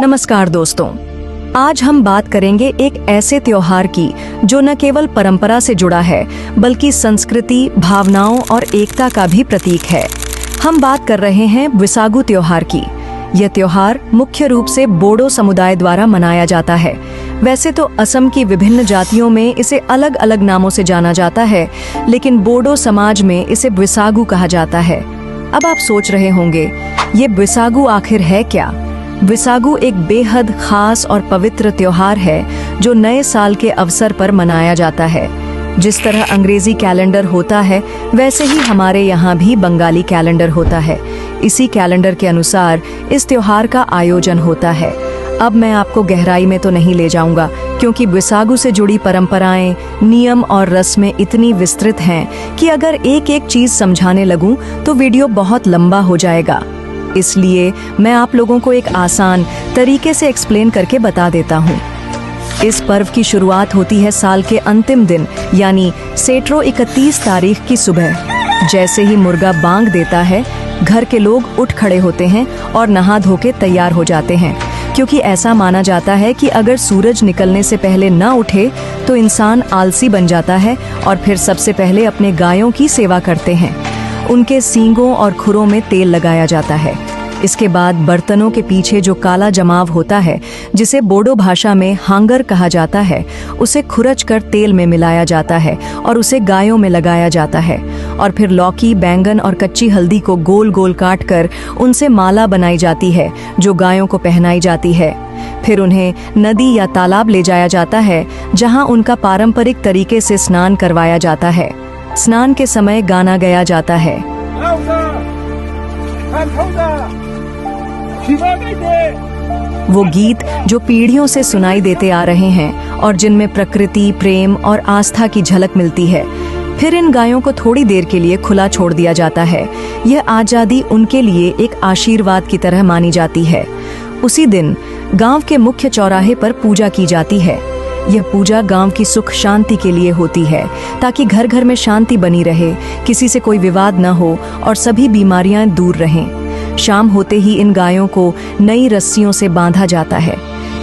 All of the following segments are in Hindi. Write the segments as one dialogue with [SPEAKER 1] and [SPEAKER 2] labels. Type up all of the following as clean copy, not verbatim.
[SPEAKER 1] नमस्कार दोस्तों, आज हम बात करेंगे एक ऐसे त्योहार की जो न केवल परंपरा से जुड़ा है बल्कि संस्कृति, भावनाओं और एकता का भी प्रतीक है। हम बात कर रहे हैं बिसागु त्योहार की। यह त्योहार मुख्य रूप से बोडो समुदाय द्वारा मनाया जाता है। वैसे तो असम की विभिन्न जातियों में इसे अलग अलग नामों से जाना जाता है, लेकिन बोडो समाज में इसे बिसागु कहा जाता है। अब आप सोच रहे होंगे, ये बिसागु आखिर है क्या? बिसागु एक बेहद खास और पवित्र त्योहार है जो नए साल के अवसर पर मनाया जाता है। जिस तरह अंग्रेजी कैलेंडर होता है, वैसे ही हमारे यहाँ भी बंगाली कैलेंडर होता है। इसी कैलेंडर के अनुसार इस त्योहार का आयोजन होता है। अब मैं आपको गहराई में तो नहीं ले जाऊंगा, क्योंकि बिसागु से जुड़ी परंपराएं, नियम और रस्में इतनी विस्तृत हैं कि अगर एक एक चीज समझाने लगूं तो वीडियो बहुत लंबा हो जाएगा। इसलिए मैं आप लोगों को एक आसान तरीके से एक्सप्लेन करके बता देता हूँ। इस पर्व की शुरुआत होती है साल के अंतिम दिन, यानी सेट्रो 31 तारीख की सुबह। जैसे ही मुर्गा बांग देता है, घर के लोग उठ खड़े होते हैं और नहा धो के तैयार हो जाते हैं, क्योंकि ऐसा माना जाता है कि अगर सूरज निकलने से पहले न उठे तो इंसान आलसी बन जाता है और फिर सबसे पहले अपने गायों की सेवा करते हैं। उनके सींगों और खुरों में तेल लगाया जाता है। इसके बाद बर्तनों के पीछे जो काला जमाव होता है, जिसे बोडो भाषा में हांगर कहा जाता है, उसे खुरच कर तेल में मिलाया जाता है और उसे गायों में लगाया जाता है। और फिर लौकी, बैंगन और कच्ची हल्दी को गोल गोल काट कर उनसे माला बनाई जाती है जो गायों को पहनाई जाती है। फिर उन्हें नदी या तालाब ले जाया जाता है, जहां उनका पारंपरिक तरीके से स्नान करवाया जाता है। स्नान के समय गाना गाया जाता है। वो गीत जो पीढ़ियों से सुनाई देते आ रहे हैं और जिनमें प्रकृति, प्रेम और आस्था की झलक मिलती है। फिर इन गायों को थोड़ी देर के लिए खुला छोड़ दिया जाता है। यह आजादी उनके लिए एक आशीर्वाद की तरह मानी जाती है। उसी दिन गांव के मुख्य चौराहे पर पूजा की जाती है। यह पूजा गांव की सुख शांति के लिए होती है, ताकि घर घर में शांति बनी रहे, किसी से कोई विवाद न हो और सभी बीमारियां दूर रहें। शाम होते ही इन गायों को नई रस्सियों से बांधा जाता है।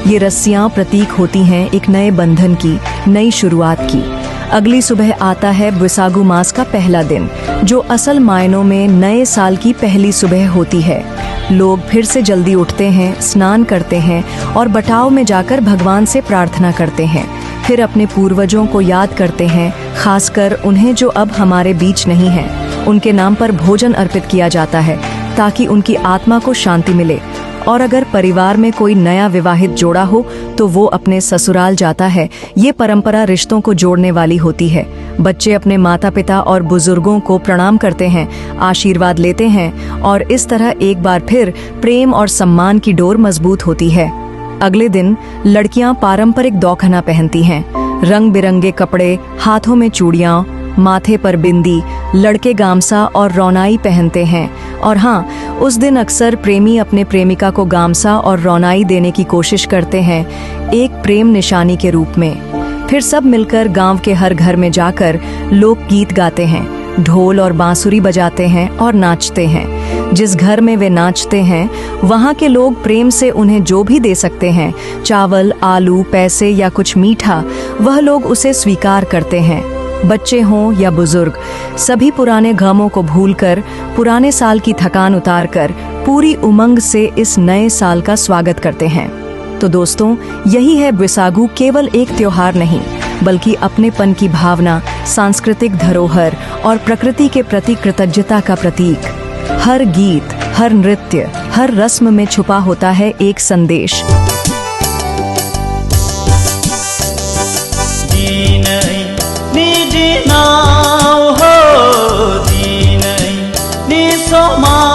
[SPEAKER 1] ये रस्सियां प्रतीक होती हैं एक नए बंधन की, नई शुरुआत की। अगली सुबह आता है बिसागु मास का पहला दिन, जो असल मायनों में नए साल की पहली सुबह होती है। लोग फिर से जल्दी उठते हैं, स्नान करते हैं और बटाव में जाकर भगवान से प्रार्थना करते हैं। फिर अपने पूर्वजों को याद करते हैं, खासकर उन्हें जो अब हमारे बीच नहीं हैं। उनके नाम पर भोजन अर्पित किया जाता है ताकि उनकी आत्मा को शांति मिले। और अगर परिवार में कोई नया विवाहित जोड़ा हो तो वो अपने ससुराल जाता है। ये परंपरा रिश्तों को जोड़ने वाली होती है। बच्चे अपने माता पिता और बुजुर्गों को प्रणाम करते हैं, आशीर्वाद लेते हैं और इस तरह एक बार फिर प्रेम और सम्मान की डोर मजबूत होती है। अगले दिन लड़कियां पारंपरिक दौखना पहनती हैं, रंग बिरंगे कपड़े, हाथों में चूड़ियां, माथे पर बिंदी। लड़के गामसा और रौनाई पहनते हैं। और हाँ, उस दिन अक्सर प्रेमी अपने प्रेमिका को गामसा और रौनाई देने की कोशिश करते हैं, एक प्रेम निशानी के रूप में। फिर सब मिलकर गांव के हर घर में जाकर लोकगीत गाते हैं, ढोल और बांसुरी बजाते हैं और नाचते हैं। जिस घर में वे नाचते हैं, वहाँ के लोग प्रेम से उन्हें जो भी दे सकते हैं, चावल, आलू, पैसे या कुछ मीठा, वह लोग उसे स्वीकार करते हैं। बच्चे हों या बुजुर्ग, सभी पुराने गमों को भूलकर, पुराने साल की थकान उतारकर पूरी उमंग से इस नए साल का स्वागत करते हैं। तो दोस्तों, यही है बिसागु, केवल एक त्योहार नहीं बल्कि अपनेपन की भावना, सांस्कृतिक धरोहर और प्रकृति के प्रति कृतज्ञता का प्रतीक। हर गीत, हर नृत्य, हर रस्म में छुपा होता है एक संदेश।
[SPEAKER 2] निजी ना